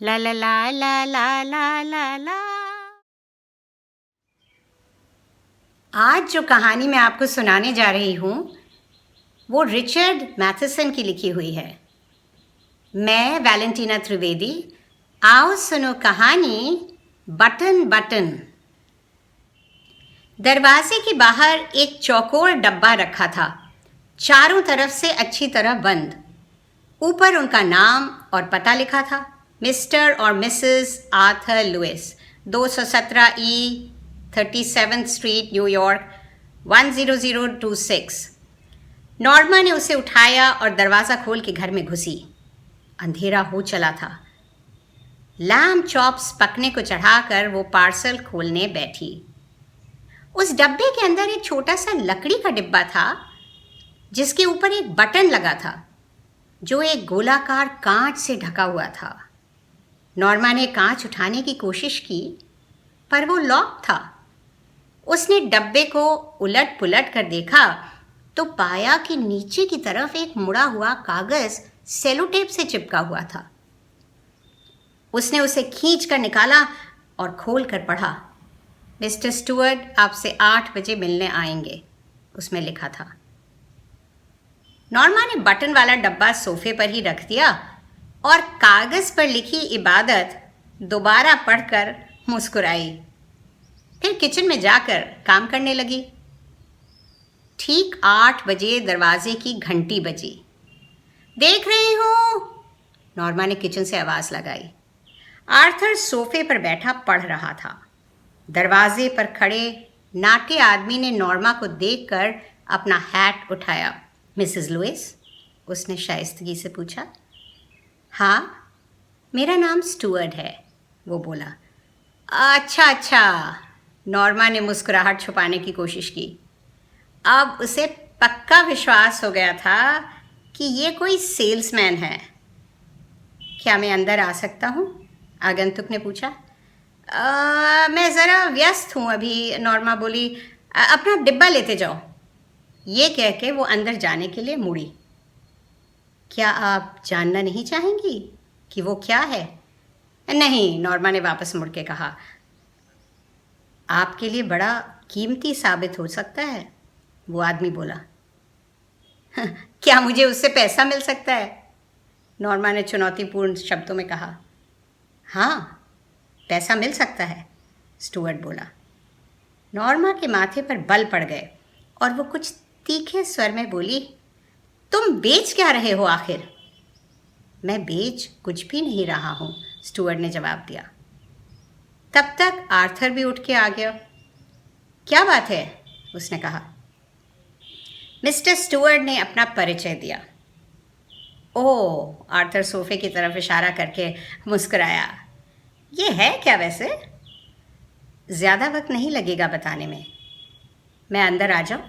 ला ला ला ला ला ला ला ला। आज जो कहानी मैं आपको सुनाने जा रही हूँ वो रिचर्ड मैथेसन की लिखी हुई है। मैं वैलेंटीना त्रिवेदी। आओ सुनो कहानी बटन बटन। दरवाजे के बाहर एक चौकोर डब्बा रखा था, चारों तरफ से अच्छी तरह बंद। ऊपर उनका नाम और पता लिखा था, मिस्टर और मिसेस आर्थर लुइस, 217 ई 37th स्ट्रीट, न्यूयॉर्क 10026। नॉर्मा ने उसे उठाया और दरवाज़ा खोल के घर में घुसी। अंधेरा हो चला था। लैम्ब चॉप्स पकने को चढ़ाकर वो पार्सल खोलने बैठी। उस डब्बे के अंदर एक छोटा सा लकड़ी का डिब्बा था जिसके ऊपर एक बटन लगा था जो एक गोलाकार कांच से ढका हुआ था। नॉर्मा ने कांच उठाने की कोशिश की पर वो लॉक था। उसने डब्बे को उलट पुलट कर देखा तो पाया कि नीचे की तरफ एक मुड़ा हुआ कागज सेलो टेप से चिपका हुआ था। उसने उसे खींच कर निकाला और खोल कर पढ़ा। मिस्टर स्टुअर्ट आपसे 8 बजे मिलने आएंगे, उसमें लिखा था। नॉर्मा ने बटन वाला डब्बा सोफे पर ही रख दिया और कागज पर लिखी इबादत दोबारा पढ़कर मुस्कुराई। फिर किचन में जाकर काम करने लगी। ठीक 8 बजे दरवाजे की घंटी बजी। देख रही हूँ, नॉर्मा ने किचन से आवाज़ लगाई। आर्थर सोफे पर बैठा पढ़ रहा था। दरवाजे पर खड़े नाटे आदमी ने नॉर्मा को देखकर अपना हैट उठाया। मिसेस लुइस, उसने शाइस्तगी से पूछा। हाँ, मेरा नाम स्टुअर्ट है, वो बोला। अच्छा अच्छा, नॉर्मा ने मुस्कुराहट छुपाने की कोशिश की। अब उसे पक्का विश्वास हो गया था कि ये कोई सेल्समैन है। क्या मैं अंदर आ सकता हूँ? आगंतुक ने पूछा। मैं ज़रा व्यस्त हूँ अभी, नॉर्मा बोली। अपना डिब्बा लेते जाओ। ये कह के वो अंदर जाने के लिए मुड़ी। क्या आप जानना नहीं चाहेंगी कि वो क्या है? नहीं, नॉर्मा ने वापस मुड़ के कहा। आपके लिए बड़ा कीमती साबित हो सकता है, वो आदमी बोला। क्या मुझे उससे पैसा मिल सकता है? नॉर्मा ने चुनौतीपूर्ण शब्दों में कहा। हाँ, पैसा मिल सकता है, स्टुअर्ट बोला। नॉर्मा के माथे पर बल पड़ गए और वो कुछ तीखे स्वर में बोली, तुम बेच क्या रहे हो आखिर? मैं बेच कुछ भी नहीं रहा हूँ, स्टुअर्ट ने जवाब दिया। तब तक आर्थर भी उठ के आ गया। क्या बात है? उसने कहा। मिस्टर स्टुअर्ट ने अपना परिचय दिया। ओह, आर्थर सोफे की तरफ इशारा करके मुस्कुराया। ये है क्या वैसे? ज़्यादा वक्त नहीं लगेगा बताने में। मैं अंदर आ जाऊँ?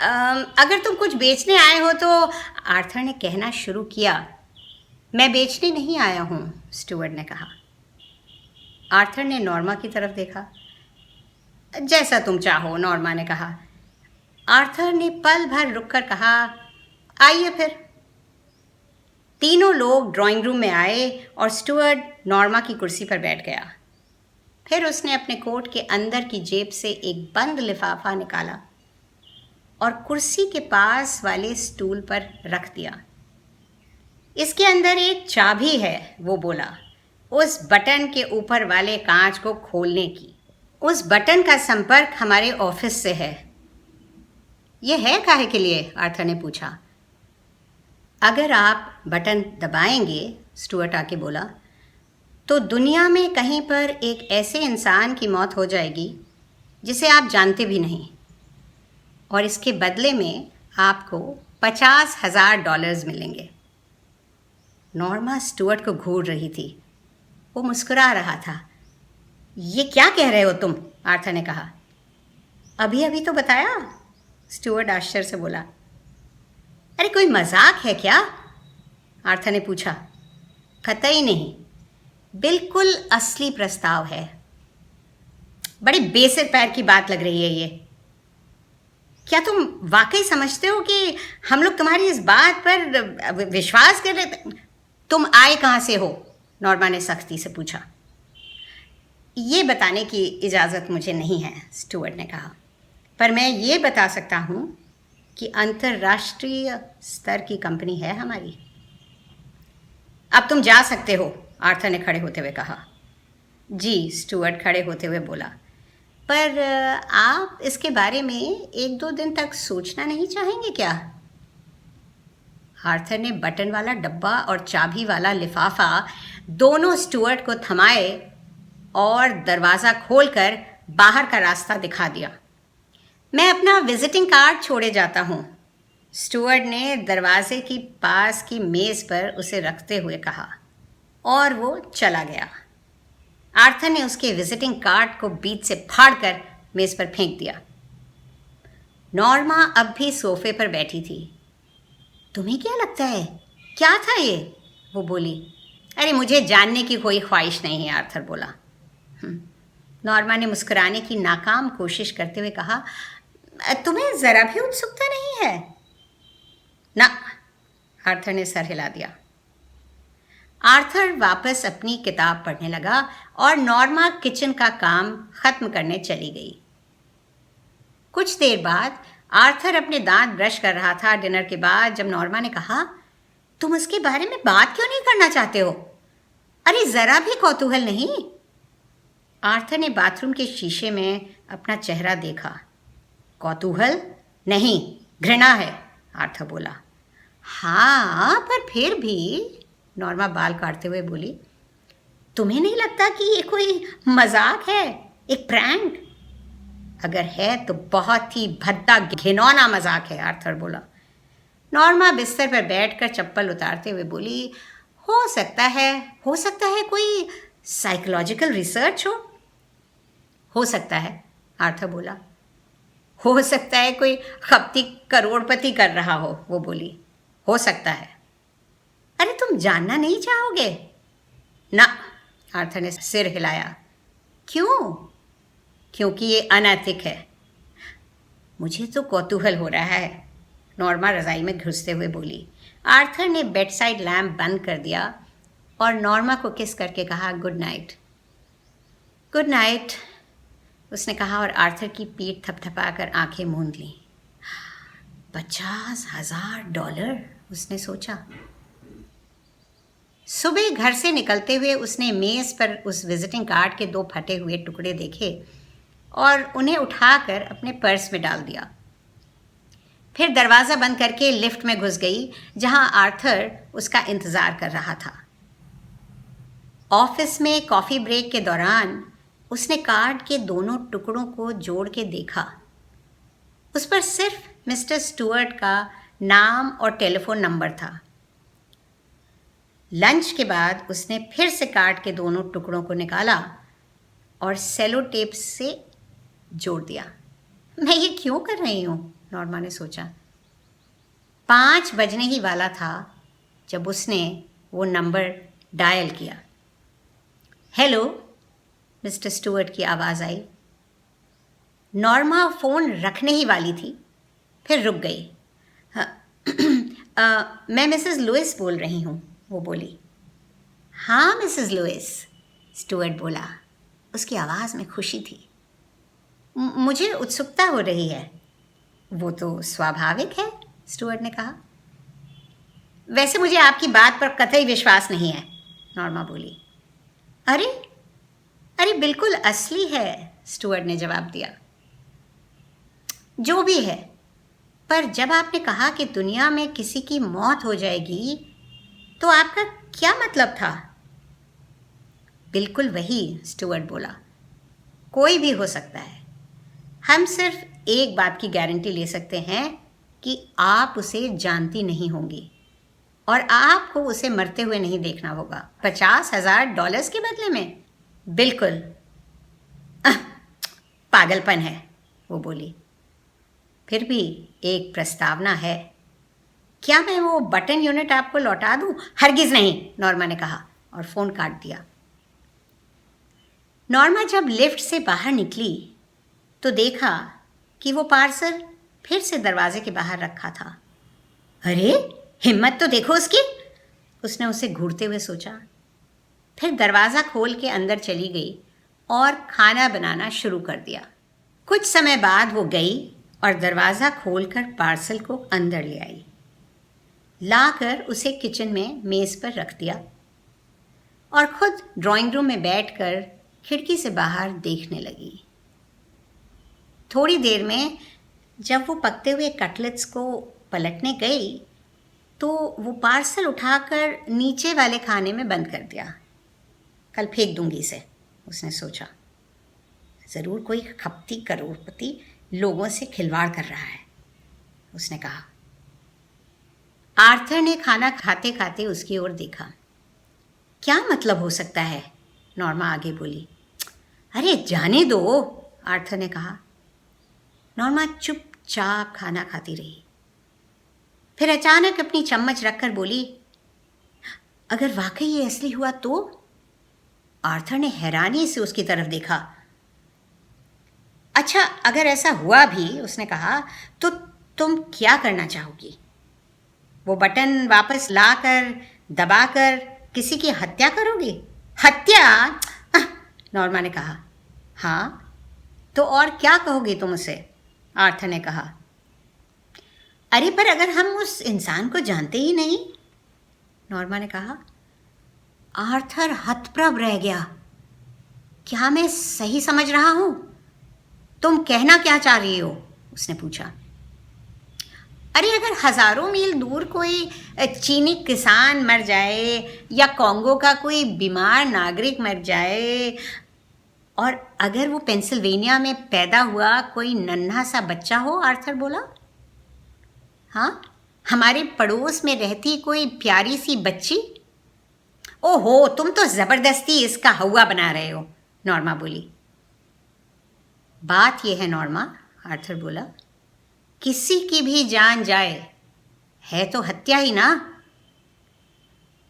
अगर तुम कुछ बेचने आए हो तो, आर्थर ने कहना शुरू किया। मैं बेचने नहीं आया हूँ, स्टुअर्ट ने कहा। आर्थर ने नॉर्मा की तरफ देखा। जैसा तुम चाहो, नॉर्मा ने कहा। आर्थर ने पल भर रुककर कहा, आइए फिर। तीनों लोग ड्राइंग रूम में आए और स्टुअर्ट नॉर्मा की कुर्सी पर बैठ गया। फिर उसने अपने कोट के अंदर की जेब से एक बंद लिफाफा निकाला और कुर्सी के पास वाले स्टूल पर रख दिया। इसके अंदर एक चाबी है, वो बोला, उस बटन के ऊपर वाले कांच को खोलने की। उस बटन का संपर्क हमारे ऑफिस से है। यह है काहे के लिए? आर्थर ने पूछा। अगर आप बटन दबाएंगे, स्टुअर्ट आके बोला, तो दुनिया में कहीं पर एक ऐसे इंसान की मौत हो जाएगी जिसे आप जानते भी नहीं, और इसके बदले में आपको $50,000 मिलेंगे। नॉर्मा स्टुअर्ट को घूर रही थी। वो मुस्कुरा रहा था। ये क्या कह रहे हो तुम? आर्थर ने कहा। अभी अभी तो बताया, स्टुअर्ट आश्चर्य से बोला। अरे कोई मजाक है क्या? आर्थर ने पूछा। कतई नहीं, बिल्कुल असली प्रस्ताव है। बड़ी बेसिर पैर की बात लग रही है ये। क्या तुम वाकई समझते हो कि हम लोग तुम्हारी इस बात पर विश्वास कर रहे थे? तुम आए कहाँ से हो? नॉर्मा ने सख्ती से पूछा। ये बताने की इजाज़त मुझे नहीं है, स्टुअर्ट ने कहा, पर मैं ये बता सकता हूँ कि अंतर्राष्ट्रीय स्तर की कंपनी है हमारी। अब तुम जा सकते हो, आर्थर ने खड़े होते हुए कहा। जी, स्टुअर्ट खड़े होते हुए बोला, पर आप इसके बारे में 1-2 दिन तक सोचना नहीं चाहेंगे क्या? आर्थर ने बटन वाला डब्बा और चाबी वाला लिफाफा दोनों स्टुअर्ट को थमाए और दरवाज़ा खोलकर बाहर का रास्ता दिखा दिया। मैं अपना विजिटिंग कार्ड छोड़े जाता हूँ, स्टुअर्ट ने दरवाजे की पास की मेज़ पर उसे रखते हुए कहा, और वो चला गया। आर्थर ने उसके विजिटिंग कार्ड को बीच से फाड़कर मेज़ पर फेंक दिया। नॉर्मा अब भी सोफे पर बैठी थी। तुम्हें क्या लगता है, क्या था ये? वो बोली। अरे मुझे जानने की कोई ख्वाहिश नहीं है, आर्थर बोला। नॉर्मा ने मुस्कुराने की नाकाम कोशिश करते हुए कहा, तुम्हें ज़रा भी उत्सुकता नहीं है? ना, आर्थर ने सर हिला दिया। आर्थर वापस अपनी किताब पढ़ने लगा और नॉर्मा किचन का काम ख़त्म करने चली गई। कुछ देर बाद आर्थर अपने दांत ब्रश कर रहा था डिनर के बाद, जब नॉर्मा ने कहा, तुम उसके बारे में बात क्यों नहीं करना चाहते हो? अरे ज़रा भी कौतूहल नहीं? आर्थर ने बाथरूम के शीशे में अपना चेहरा देखा। कौतूहल नहीं, घृणा है, आर्थर बोला। हाँ, पर फिर भी, नॉर्मा बाल काटते हुए बोली, तुम्हें नहीं लगता कि ये कोई मजाक है, एक प्रैंक? अगर है तो बहुत ही भद्दा घिनौना मजाक है, आर्थर बोला। नॉर्मा बिस्तर पर बैठकर चप्पल उतारते हुए बोली, हो सकता है कोई साइकोलॉजिकल रिसर्च हो सकता है, आर्थर बोला। हो सकता है कोई खपती करोड़पति कर रहा हो, वो बोली। हो सकता है। अरे तुम जानना नहीं चाहोगे? ना, आर्थर ने सिर हिलाया। क्यों? क्योंकि ये अनैतिक है। मुझे तो कौतूहल हो रहा है, नॉर्मा रज़ाई में घुसते हुए बोली। आर्थर ने बेड साइड लैम्प बंद कर दिया और नॉर्मा को किस करके कहा, गुड नाइट। गुड नाइट, उसने कहा और आर्थर की पीठ थपथपाकर आंखें मूंद लीं। $50,000, उसने सोचा। सुबह घर से निकलते हुए उसने मेज़ पर उस विजिटिंग कार्ड के 2 फटे हुए टुकड़े देखे और उन्हें उठाकर अपने पर्स में डाल दिया। फिर दरवाज़ा बंद करके लिफ्ट में घुस गई, जहां आर्थर उसका इंतज़ार कर रहा था। ऑफिस में कॉफ़ी ब्रेक के दौरान उसने कार्ड के दोनों टुकड़ों को जोड़ के देखा। उस पर सिर्फ मिस्टर स्टुअर्ट का नाम और टेलीफोन नंबर था। लंच के बाद उसने फिर से कार्ड के दोनों टुकड़ों को निकाला और सेलो टेप से जोड़ दिया। मैं ये क्यों कर रही हूँ, नॉर्मा ने सोचा। 5 बजने ही वाला था जब उसने वो नंबर डायल किया। हेलो, मिस्टर स्टुअर्ट की आवाज़ आई। नॉर्मा फ़ोन रखने ही वाली थी, फिर रुक गई। मैं मिसेस लुइस बोल रही हूँ, वो बोली। हाँ मिसेस लुइस, स्टुअर्ट बोला। उसकी आवाज़ में खुशी थी। मुझे उत्सुकता हो रही है। वो तो स्वाभाविक है, स्टुअर्ट ने कहा। वैसे मुझे आपकी बात पर कतई विश्वास नहीं है, नॉर्मा बोली। अरे बिल्कुल असली है, स्टुअर्ट ने जवाब दिया। जो भी है, पर जब आपने कहा कि दुनिया में किसी की मौत हो जाएगी, तो आपका क्या मतलब था? बिल्कुल वही, स्टुअर्ट बोला। कोई भी हो सकता है। हम सिर्फ एक बात की गारंटी ले सकते हैं कि आप उसे जानती नहीं होंगी और आपको उसे मरते हुए नहीं देखना होगा। $50,000 के बदले में? बिल्कुल। पागलपन है, वो बोली। फिर भी एक प्रस्तावना है। क्या मैं वो बटन यूनिट आपको लौटा दूं? हरगिज़ नहीं, नॉर्मा ने कहा और फ़ोन काट दिया। नॉर्मा जब लिफ्ट से बाहर निकली तो देखा कि वो पार्सल फिर से दरवाजे के बाहर रखा था। अरे हिम्मत तो देखो उसकी, उसने उसे घूरते हुए सोचा। फिर दरवाज़ा खोल के अंदर चली गई और खाना बनाना शुरू कर दिया। कुछ समय बाद वो गई और दरवाज़ा खोलकर पार्सल को अंदर ले आई, लाकर उसे किचन में मेज़ पर रख दिया और खुद ड्राइंग रूम में बैठकर खिड़की से बाहर देखने लगी। थोड़ी देर में जब वो पकते हुए कटलेट्स को पलटने गई तो वो पार्सल उठाकर नीचे वाले खाने में बंद कर दिया। कल फेंक दूंगी इसे, उसने सोचा। ज़रूर कोई खपती करोड़पति लोगों से खिलवाड़ कर रहा है, उसने कहा। आर्थर ने खाना खाते खाते उसकी ओर देखा। क्या मतलब हो सकता है? नॉर्मा आगे बोली। अरे जाने दो, आर्थर ने कहा। नॉर्मा चुपचाप खाना खाती रही। फिर अचानक अपनी चम्मच रखकर बोली, अगर वाकई ये असली हुआ तो? आर्थर ने हैरानी से उसकी तरफ देखा। अच्छा, अगर ऐसा हुआ भी, उसने कहा, तो तुम क्या करना चाहोगी? वो बटन वापस लाकर दबाकर किसी की हत्या करोगी? हत्या? नॉर्मा ने कहा। हाँ, तो और क्या कहोगी तुम उसे? आर्थर ने कहा। अरे पर अगर हम उस इंसान को जानते ही नहीं, नॉर्मा ने कहा। आर्थर हतप्रभ रह गया। क्या मैं सही समझ रहा हूं? तुम कहना क्या चाह रही हो? उसने पूछा। अरे अगर हजारों मील दूर कोई चीनी किसान मर जाए या कॉन्गो का कोई बीमार नागरिक मर जाए, और अगर वो पेंसिल्वेनिया में पैदा हुआ कोई नन्हा सा बच्चा हो, आर्थर बोला। हाँ, हमारे पड़ोस में रहती कोई प्यारी सी बच्ची। ओहो, तुम तो ज़बरदस्ती इसका हवा बना रहे हो, नॉर्मा बोली। बात यह है नॉर्मा, आर्थर बोला, किसी की भी जान जाए है तो हत्या ही ना।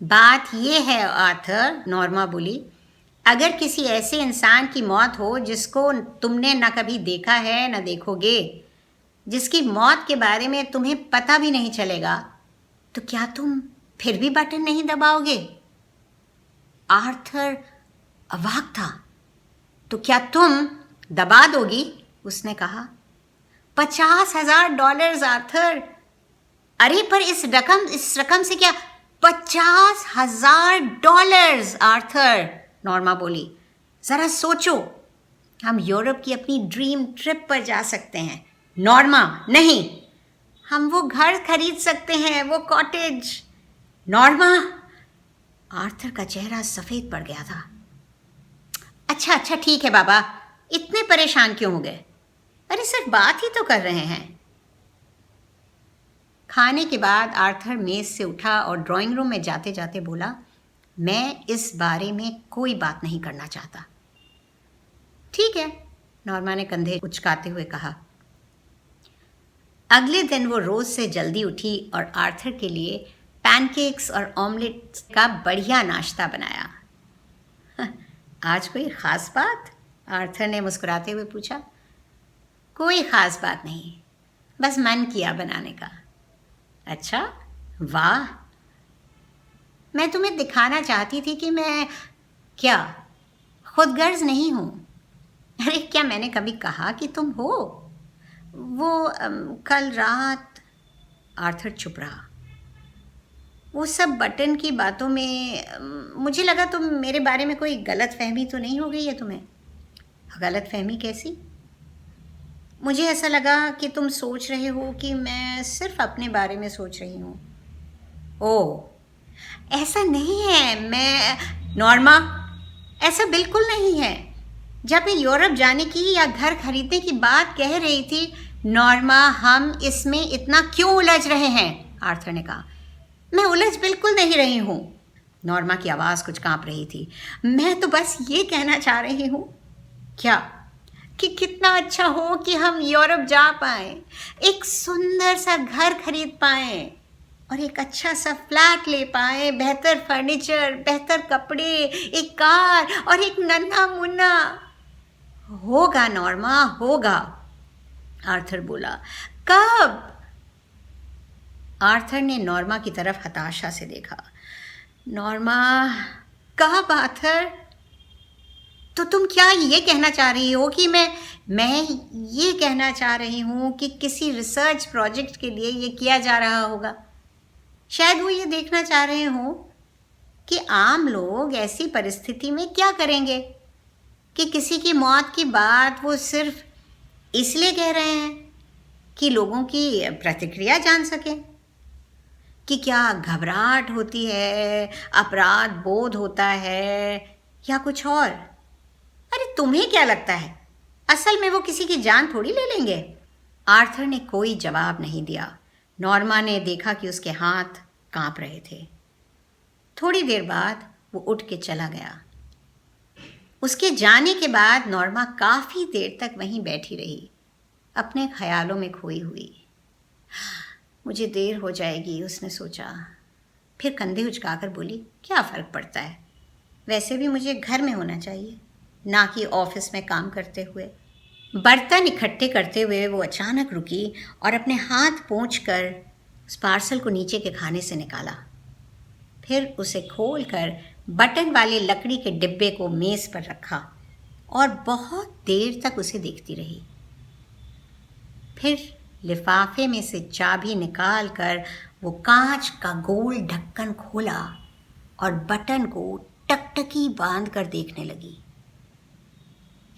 बात यह है आर्थर, नॉर्मा बोली, अगर किसी ऐसे इंसान की मौत हो जिसको तुमने न कभी देखा है न देखोगे, जिसकी मौत के बारे में तुम्हें पता भी नहीं चलेगा, तो क्या तुम फिर भी बटन नहीं दबाओगे? आर्थर अवाक था। तो क्या तुम दबा दोगी? उसने कहा। $50,000 आर्थर। अरे पर इस रकम से क्या? $50,000 आर्थर, नॉर्मा बोली। जरा सोचो, हम यूरोप की अपनी ड्रीम ट्रिप पर जा सकते हैं। नॉर्मा, नहीं। हम वो घर खरीद सकते हैं, वो कॉटेज। नॉर्मा, आर्थर का चेहरा सफ़ेद पड़ गया था। अच्छा ठीक है बाबा, इतने परेशान क्यों हो गए? अरे सिर्फ बात ही तो कर रहे हैं। खाने के बाद आर्थर मेज़ से उठा और ड्राइंग रूम में जाते जाते बोला, मैं इस बारे में कोई बात नहीं करना चाहता। ठीक है, नॉर्मा ने कंधे उचकाते हुए कहा। अगले दिन वो रोज़ से जल्दी उठी और आर्थर के लिए पैनकेक्स और ऑमलेट का बढ़िया नाश्ता बनाया। आज कोई ख़ास बात? आर्थर ने मुस्कुराते हुए पूछा। कोई ख़ास बात नहीं, बस मन किया बनाने का। अच्छा, वाह। मैं तुम्हें दिखाना चाहती थी कि मैं क्या खुदगर्ज नहीं हूँ। अरे क्या मैंने कभी कहा कि तुम हो? वो कल रात। आर्थर चुप रहा। वो सब बटन की बातों में मुझे लगा तुम मेरे बारे में कोई गलत फहमी तो नहीं हो गई है तुम्हें? गलत फहमी कैसी? मुझे ऐसा लगा कि तुम सोच रहे हो कि मैं सिर्फ अपने बारे में सोच रही हूँ। ओह, ऐसा नहीं है। मैं नॉर्मा, ऐसा बिल्कुल नहीं है। जब मैं यूरोप जाने की या घर खरीदने की बात कह रही थी, नॉर्मा, हम इसमें इतना क्यों उलझ रहे हैं? आर्थर ने कहा। मैं उलझ बिल्कुल नहीं रही हूँ। नॉर्मा की आवाज़ कुछ कांप रही थी। मैं तो बस ये कहना चाह रही हूँ। क्या? कि कितना अच्छा हो कि हम यूरोप जा पाएँ, एक सुंदर सा घर खरीद पाएँ और एक अच्छा सा फ्लैट ले पाएँ, बेहतर फर्नीचर, बेहतर कपड़े, एक कार और एक नन्हा मुन्ना। होगा नॉर्मा, होगा, आर्थर बोला। कब? आर्थर ने नॉर्मा की तरफ हताशा से देखा। नॉर्मा, कब आर्थर? तो तुम क्या ये कहना चाह रही हो कि मैं ये कहना चाह रही हूँ कि किसी रिसर्च प्रोजेक्ट के लिए ये किया जा रहा होगा? शायद वो ये देखना चाह रहे हो कि आम लोग ऐसी परिस्थिति में क्या करेंगे, कि किसी की मौत की बात वो सिर्फ इसलिए कह रहे हैं कि लोगों की प्रतिक्रिया जान सकें, कि क्या घबराहट होती है, अपराध बोध होता है या कुछ और। अरे तुम्हें क्या लगता है, असल में वो किसी की जान थोड़ी ले लेंगे? आर्थर ने कोई जवाब नहीं दिया। नॉर्मा ने देखा कि उसके हाथ कांप रहे थे। थोड़ी देर बाद वो उठ के चला गया। उसके जाने के बाद नॉर्मा काफ़ी देर तक वहीं बैठी रही, अपने ख्यालों में खोई हुई। मुझे देर हो जाएगी, उसने सोचा। फिर कंधे उचकाकर बोली, क्या फ़र्क पड़ता है, वैसे भी मुझे घर में होना चाहिए, ना कि ऑफिस में काम करते हुए। बर्तन इकट्ठे करते हुए वो अचानक रुकी और अपने हाथ पोंछकर उस पार्सल को नीचे के खाने से निकाला। फिर उसे खोलकर बटन वाले लकड़ी के डिब्बे को मेज़ पर रखा और बहुत देर तक उसे देखती रही। फिर लिफाफे में से चाबी निकाल कर वो कांच का गोल ढक्कन खोला और बटन को टकटकी बांध कर देखने लगी।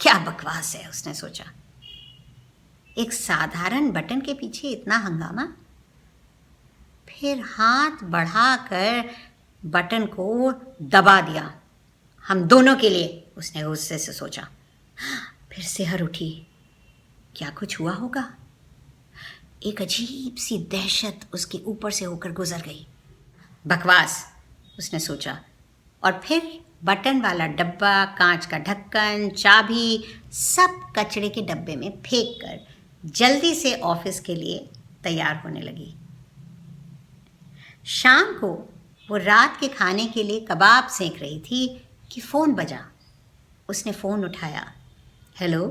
क्या बकवास है, उसने सोचा। एक साधारण बटन के पीछे इतना हंगामा। फिर हाथ बढ़ाकर बटन को दबा दिया। हम दोनों के लिए, उसने गुस्से से सोचा। फिर सिहर उठी। क्या कुछ हुआ होगा? एक अजीब सी दहशत उसके ऊपर से होकर गुजर गई। बकवास, उसने सोचा। और फिर बटन वाला डब्बा, कांच का ढक्कन, चाबी सब कचरे के डब्बे में फेंक कर जल्दी से ऑफिस के लिए तैयार होने लगी। शाम को वो रात के खाने के लिए कबाब सेंक रही थी कि फ़ोन बजा। उसने फ़ोन उठाया। Hello,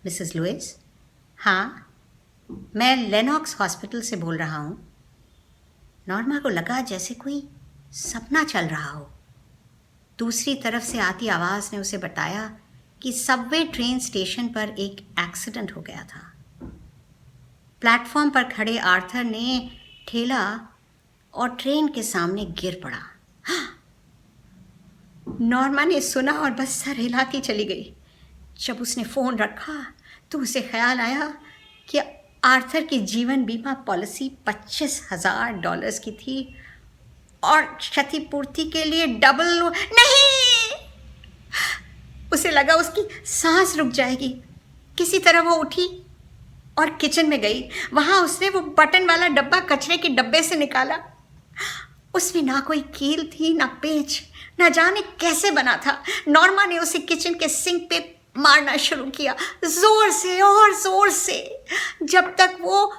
Mrs Louis? हाँ, मैं लेनॉक्स हॉस्पिटल से बोल रहा हूँ। नॉर्मा को लगा जैसे कोई सपना चल रहा हो। दूसरी तरफ से आती आवाज़ ने उसे बताया कि सबवे ट्रेन स्टेशन पर एक एक्सीडेंट हो गया था। प्लेटफॉर्म पर खड़े आर्थर ने ठेला और ट्रेन के सामने गिर पड़ा। नॉर्मा ने सुना और बस सर हिलाती चली गई। जब उसने फ़ोन रखा तो उसे ख्याल आया कि आर्थर की जीवन बीमा पॉलिसी $25,000 की थी और क्षतिपूर्ति के लिए डबल नहीं। उसे लगा उसकी सांस रुक जाएगी। किसी तरह वो उठी और किचन में गई। वहाँ उसने वो बटन वाला डब्बा कचरे के डब्बे से निकाला। उसमें ना कोई कील थी, ना पेंच, ना जाने कैसे बना था। नॉर्मा ने उसे किचन के सिंक पे मारना शुरू किया, जोर से और जोर से, जब तक वो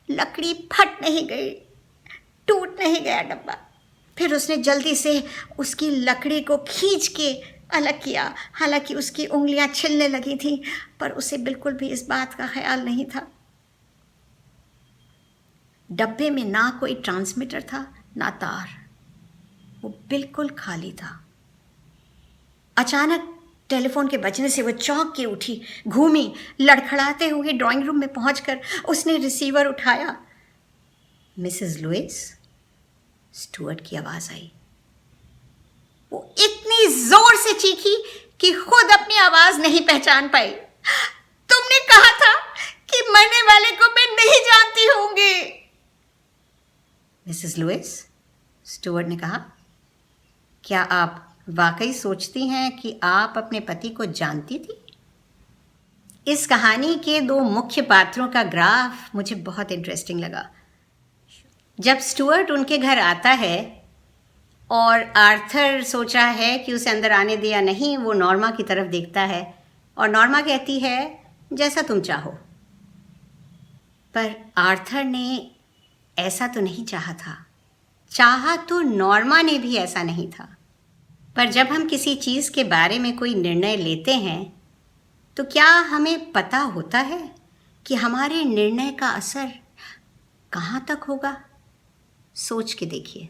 लकड़ी फट नहीं गई, टूट नहीं गया डब्बा। फिर उसने जल्दी से उसकी लकड़ी को खींच के अलग किया। हालांकि उसकी उंगलियां छिलने लगी थी, पर उसे बिल्कुल भी इस बात का ख्याल नहीं था। डब्बे में ना कोई ट्रांसमीटर था, ना तार। वो बिल्कुल खाली था। अचानक टेलीफोन के बजने से वो चौंक के उठी, घूमी, लड़खड़ाते हुए ड्राइंग रूम में पहुंचकर उसने रिसीवर उठाया। Mrs Louis? स्टुअर्ट की आवाज़ आई। वो इतनी जोर से चीखी कि खुद अपनी आवाज़ नहीं पहचान पाई। तुमने कहा था कि मरने वाले को मैं नहीं जानती होंगी। मिसेस लुइस, स्टुअर्ट ने कहा, क्या आप वाकई सोचती हैं कि आप अपने पति को जानती थी? इस कहानी के दो मुख्य पात्रों का ग्राफ मुझे बहुत इंटरेस्टिंग लगा। जब स्टुअर्ट उनके घर आता है और आर्थर सोचा है कि उसे अंदर आने दिया नहीं, वो नॉर्मा की तरफ देखता है और नॉर्मा कहती है जैसा तुम चाहो। पर आर्थर ने ऐसा तो नहीं चाहा था। चाहा तो नॉर्मा ने भी ऐसा नहीं था। पर जब हम किसी चीज़ के बारे में कोई निर्णय लेते हैं तो क्या हमें पता होता है कि हमारे निर्णय का असर कहाँ तक होगा? सोच के देखिए।